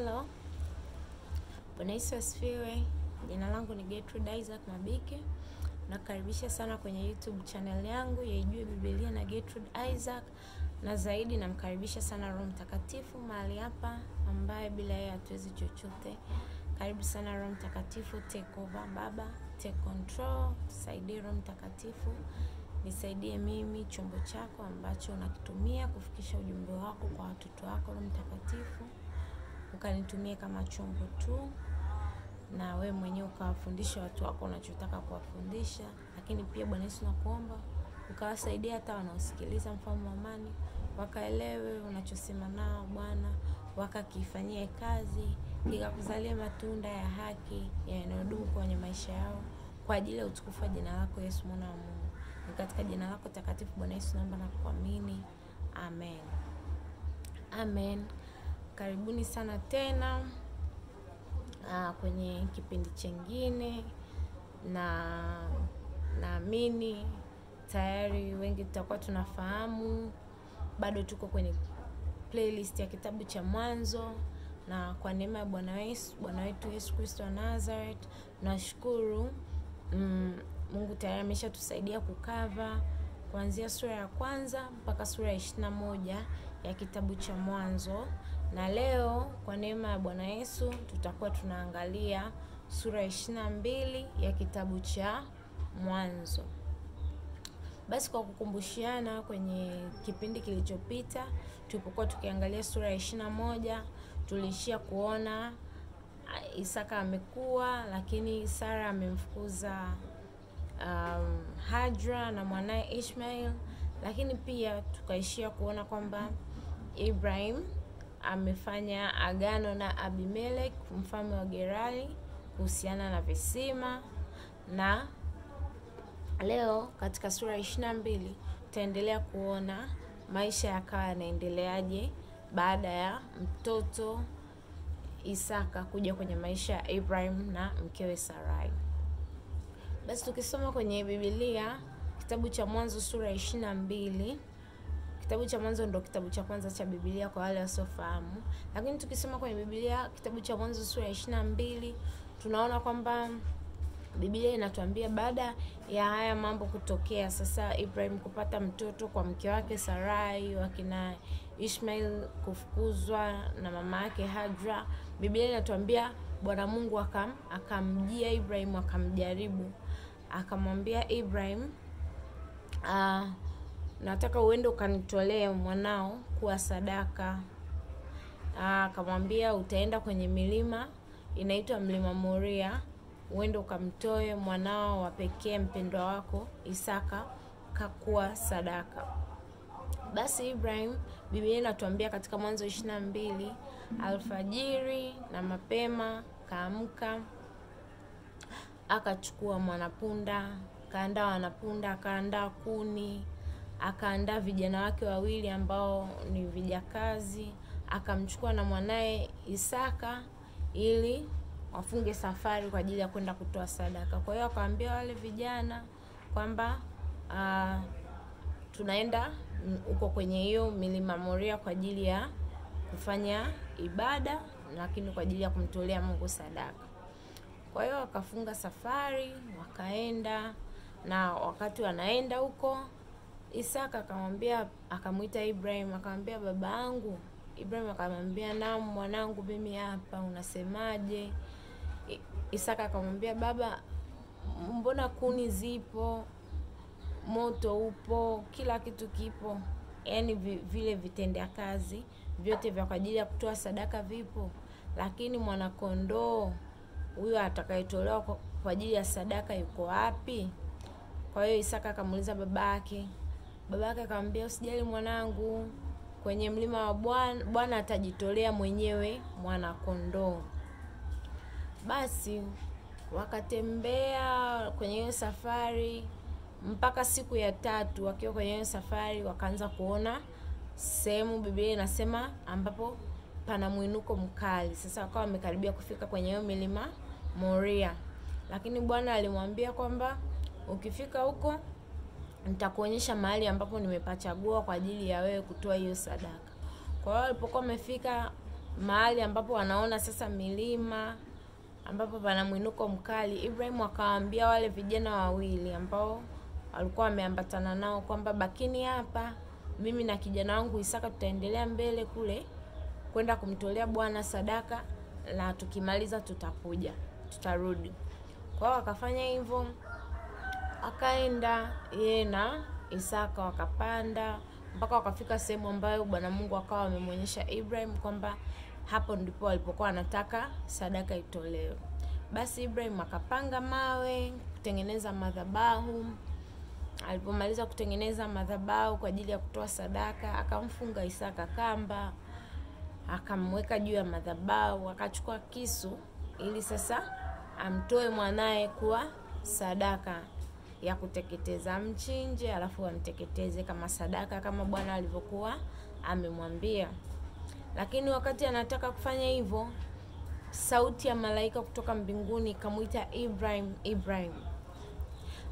Hello. Bwana Yesu asifiwe. Jina langu ni Gertrude Isaac Mabike. Nakaribisha sana kwenye YouTube channel yangu ya Ijue Biblia na Gertrude Isaac. Na zaidi namkaribisha sana Roho Mtakatifu mahali hapa ambaye bila yeye hatuwezi chochote. Karibu sana Roho Mtakatifu, take over Baba, take control. Tusaidie Roho Mtakatifu. Nisaidie mimi chombo chako ambacho unakitumia kufikisha ujumbe wako kwa watoto wako. Roho Mtakatifu, ukanitumie kama chombo tu, na we mwenyewe ukawafundisha watu wako unachotaka kuwafundisha. Lakini pia Bwana Yesu nakuomba ukawasaidia hata wanaosikiliza Mfalme wa Amani wakaelewe unachosema nao Bwana, wakakifanyie kazi, kikakuzalia matunda ya haki yanayodumu kwenye maisha yao kwa ajili ya utukufu wa jina lako Yesu mwana wa Mungu. Ni katika jina lako takatifu Bwana Yesu naomba na kuamini. Amen. Amen. Karibuni sana tena kwenye kipindi chengine, na naamini tayari wengi tutakuwa tunafahamu bado tuko kwenye playlist ya kitabu cha Mwanzo, na kwa neema ya Bwana wetu Yesu Kristo wa Nazareth nashukuru Mungu tayari ameshatusaidia kukava kuanzia sura ya kwanza mpaka sura ya 21 ya kitabu cha Mwanzo. Na leo kwa neema ya Bwana Yesu tutakuwa tunaangalia sura ya 22 ya kitabu cha Mwanzo. Basi kwa kukumbushiana, kwenye kipindi kilichopita tulipokuwa tukiangalia sura ya 21 tuliishia kuona Isaka amekuwa, lakini Sara amemfukuza Hajra na mwanae Ishmael. Lakini pia tukaishia kuona kwamba Ibrahim amefanya agano na Abimelech mfalme wa Gerari kuhusiana na visima. Na leo katika sura 22 tutaendelea kuona maisha yakawa yanaendeleaje baada ya mtoto Isaka kuja kwenye maisha ya Ibrahim na mkewe Sarai. Basi tukisoma kwenye Biblia kitabu cha Mwanzo sura 22, kitabu cha Mwanzo ndio kitabu cha kwanza cha Biblia kwa wale wasiofahamu. Lakini tukisoma kwenye Biblia kitabu cha Mwanzo sura 22 tunaona kwamba Biblia inatuambia baada ya haya mambo kutokea, sasa Ibrahim kupata mtoto kwa mke wake Sarai, wakina Ishmael kufukuzwa na mama yake Hajra, Biblia inatuambia Bwana Mungu akamjia Ibrahim, akamjaribu, akamwambia Ibrahim, nataka uende ukanitolee mwanao kuwa sadaka. Akamwambia utaenda kwenye milima inaitwa mlima Moria, uende ukamtoe mwanao wa pekee mpendwa wako Isaka kakuwa sadaka. Basi Ibrahim, Biblia inatuambia katika Mwanzo 22, alfajiri na mapema kaamka, akachukua mwanapunda, kaandaa wanapunda, akaandaa kuni, akaandaa vijana wake wawili ambao ni vijakazi, akamchukua na mwanae Isaka ili wafunge safari kwa ajili ya kwenda kutoa sadaka. Kwa hiyo akawaambia wale vijana kwamba tunaenda huko kwenye hiyo milima Moria kwa ajili ya kufanya ibada, lakini kwa ajili ya kumtolea Mungu sadaka. Kwa hiyo wakafunga safari, wakaenda, na wakati wanaenda huko Isaka akamwambia, akamuita Ibrahim, akamwambia baba yangu. Ibrahim akamwambia naam mwanangu, mimi hapa, unasemaje? Isaka akamwambia baba, mbona kuni zipo, moto upo, kila kitu kipo, yani vile vitendea kazi vyote vya kwa ajili ya kutoa sadaka vipo, lakini mwana kondoo huyo atakayetolewa kwa ajili ya sadaka yuko wapi? Kwa hiyo Isaka akamuuliza babake. Babake akamwambia usijali mwanangu, kwenye mlima wa Bwana atajitolea mwenyewe mwana kondoo. Basi wakatembea kwenye hiyo safari mpaka siku ya 3. Wakiwa kwenye hiyo safari wakaanza kuona sehemu, Biblia inasema, ambapo pana mwinuko mkali. Sasa wakawa wamekaribia kufika kwenye hiyo milima Moria, lakini Bwana alimwambia kwamba ukifika huko nitakuonyesha mahali ambapo nimepachagua kwa ajili ya wewe kutoa hiyo sadaka. Kwa hiyo walipokuwa wamefika mahali ambapo wanaona sasa milima ambapo pana mwinuko mkali, Ibrahim akawaambia wale vijana wawili ambao walikuwa wameambatana nao kwamba bakini hapa, mimi na kijana wangu Isaka tutaendelea mbele kule kwenda kumtolea Bwana sadaka, na tukimaliza tutarudi. Kwa hiyo wakafanya hivyo, akaenda yeye na Isaka wakapanda mpaka wakafika sehemu ambayo Bwana Mungu akawa amemwonyesha Ibrahim kwamba hapo ndipo alipokuwa anataka sadaka itolewe. Basi Ibrahim akapanga mawe kutengeneza madhabahu. Alipomaliza kutengeneza madhabahu kwa ajili ya kutoa sadaka, akamfunga Isaka kamba, akamweka juu ya madhabahu, akachukua kisu ili sasa amtoe mwanae kuwa sadaka ya kuteketeza, mchinje alafu amteketeze kama sadaka kama Bwana alivyokuwa amemwambia. Lakini wakati anataka kufanya hivyo, sauti ya malaika kutoka mbinguni ikamuita Ibrahim, Ibrahim.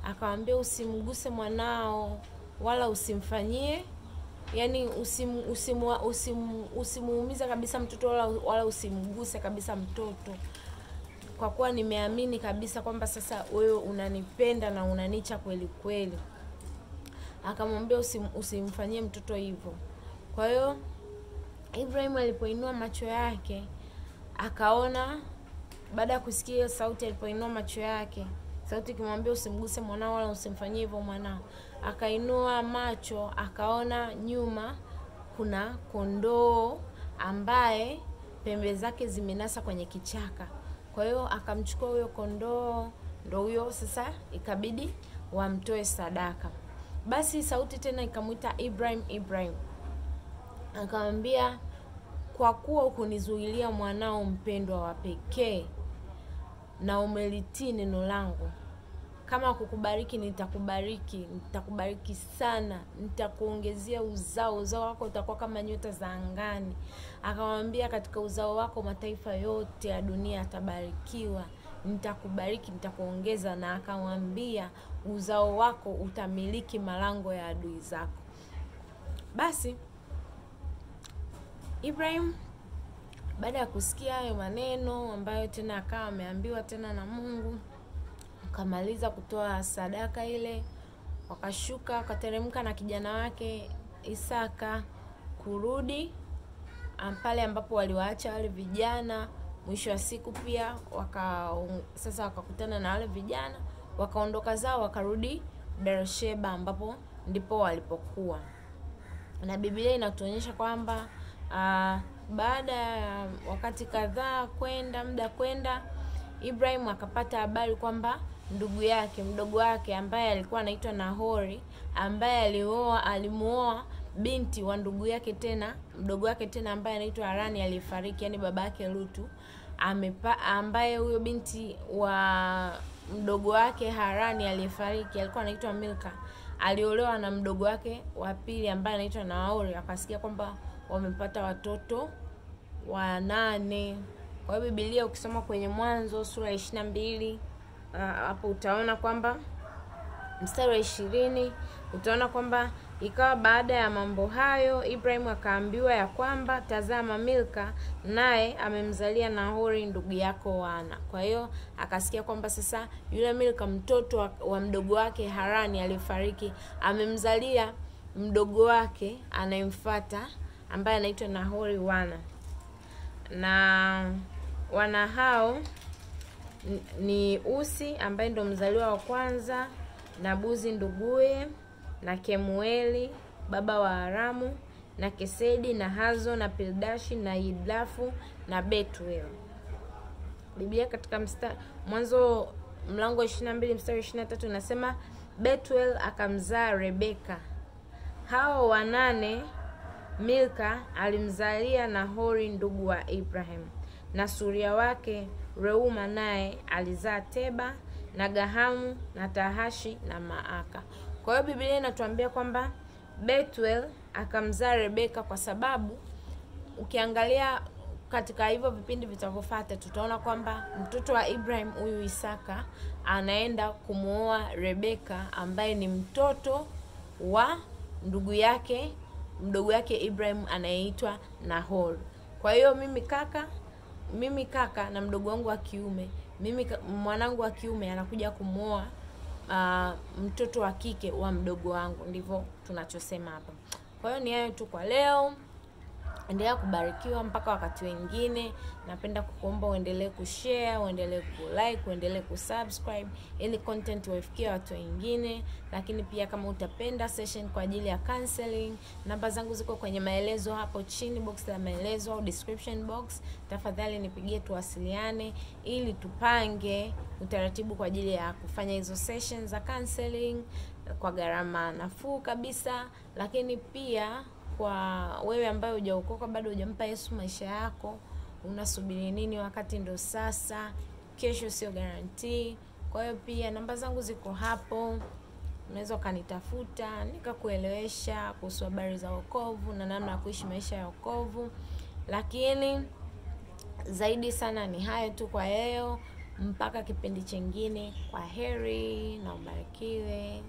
Akamwambia usimguse mwanao wala usimfanyie, yani usimuumiza kabisa mtoto wala usimguse kabisa mtoto, kwa kuwa nimeamini kabisa kwamba sasa wewe unanipenda na unanicha kweli kweli. Akamwambia usimfanyie mtoto hivyo. Kwa hiyo Ibrahim alipoinua macho yake akaona, baada ya kusikia sauti, alipoinua macho yake sauti ikimwambia usimguse mwanao wala usimfanyie hivyo mwanao, akainua macho akaona nyuma kuna kondoo ambaye pembe zake zimenasa kwenye kichaka. Kwa hiyo akamchukua huyo kondoo, ndio huyo sasa ikabidi wamtoe sadaka. Basi sauti tena ikamuita Ibrahim, Ibrahim. Akamwambia kwa kuwa ukunizuilia mwanao mpendwa wa pekee na umelitii neno langu, kama kukubariki nitakubariki sana, nitakuongezea uzao wako utakuwa kama nyota za angani. Akamwambia katika uzao wako mataifa yote ya dunia yatabarikiwa, nitakubariki, nitakuongeza. Na akamwambia uzao wako utamiliki malango ya adui zako. Basi Ibrahim baada ya kusikia hayo maneno ambayo tena akawa ameambiwa tena na Mungu, akamaliza kutoa sadaka ile, wakashuka wakateremka na kijana wake Isaka kurudi pale ambapo waliwaacha wale vijana. Mwisho wa siku pia sasa wakakutana na wale vijana, wakaondoka zao wakarudi Beersheba ambapo ndipo walipokuwa. Na Biblia inatuonyesha kwamba baada ya wakati kadhaa muda kwenda, Ibrahim akapata habari kwamba mdogo wake ambaye alikuwa anaitwa Nahori, ambaye alimuoa binti wa mdogo wake tena ambaye anaitwa Harani aliyefariki, yani baba yake Lutu, ambaye huyo binti wa mdogo wake Harani aliyefariki alikuwa anaitwa Milka, aliolewa na mdogo wake wa pili ambaye anaitwa Nahori. Akasikia kwamba wamepata watoto 8. Kwa hiyo Biblia ukisoma kwenye Mwanzo sura 22 hapo utaona kwamba mstari wa 20 utaona kwamba ikawa baada ya mambo hayo Ibrahim akaambiwa ya kwamba tazama, Milka naye amemzalia Nahori ndugu yako wana. Kwa hiyo akasikia kwamba sasa yule Milka mtoto wa mdogo wake Harani aliyefariki amemzalia mdogo wake anayemfuata ambaye anaitwa Nahori wana. Na wana hao ni Usi ambaye ndo mzaliwa wa kwanza, na Buzi nduguye, na Kemueli baba wa Aramu, na Kesedi na Hazo na Pildashi na Yidlafu na Betuel. Biblia katika Mwanzo mlango 22 mstari 23 unasema Betuel akamzaa Rebeka. Hao 8 Milka alimzalia Nahori ndugu wa Ibrahim, na suria wake Reuma naye alizaa Teba na Gahamu na Tahashi na Maaka. Kwa hiyo Biblia inatuambia kwamba Betuel akamzaa Rebeka, kwa sababu ukiangalia katika hivyo vipindi vitavyofuata tutaona kwamba mtoto wa Ibrahim huyu Isaka anaenda kumuoa Rebeka ambaye ni mtoto wa mdogo yake Ibrahim anayeitwa Nahor. Kwa hiyo mimi kaka na mdogo wangu wa kiume, mwanangu wa kiume anakuja kumuoa mtoto wa kike wa mdogo wangu, ndivyo tunachosema hapa. Kwa hiyo ni hayo tu kwa leo. Endelea kubarikiwa mpaka wakati wengine. Napenda kukuomba uendelee kushare, uendelee kulike, uendelee kusubscribe ili content wafikie watu wengine. Lakini pia kama utapenda session kwa ajili ya counseling, namba zangu ziko kwenye maelezo hapo chini, box la maelezo au description box. Tafadhali nipigie tuwasiliane ili tupange utaratibu kwa ajili ya kufanya hizo sessions za counseling kwa gharama nafuu kabisa. Lakini pia kwa wewe ambaye hujaokoka bado hujampa Yesu maisha yako, unasubiri nini? Wakati ndo sasa, kesho sio guarantee. Kwa hiyo pia namba zangu ziko hapo, unaweza kanitafuta nikakuelewesha kuhusu habari za wokovu na namna ya kuishi maisha ya wokovu. Lakini zaidi sana ni hayo tu kwa leo, mpaka kipindi chengine. Kwa heri na ubarikiwe.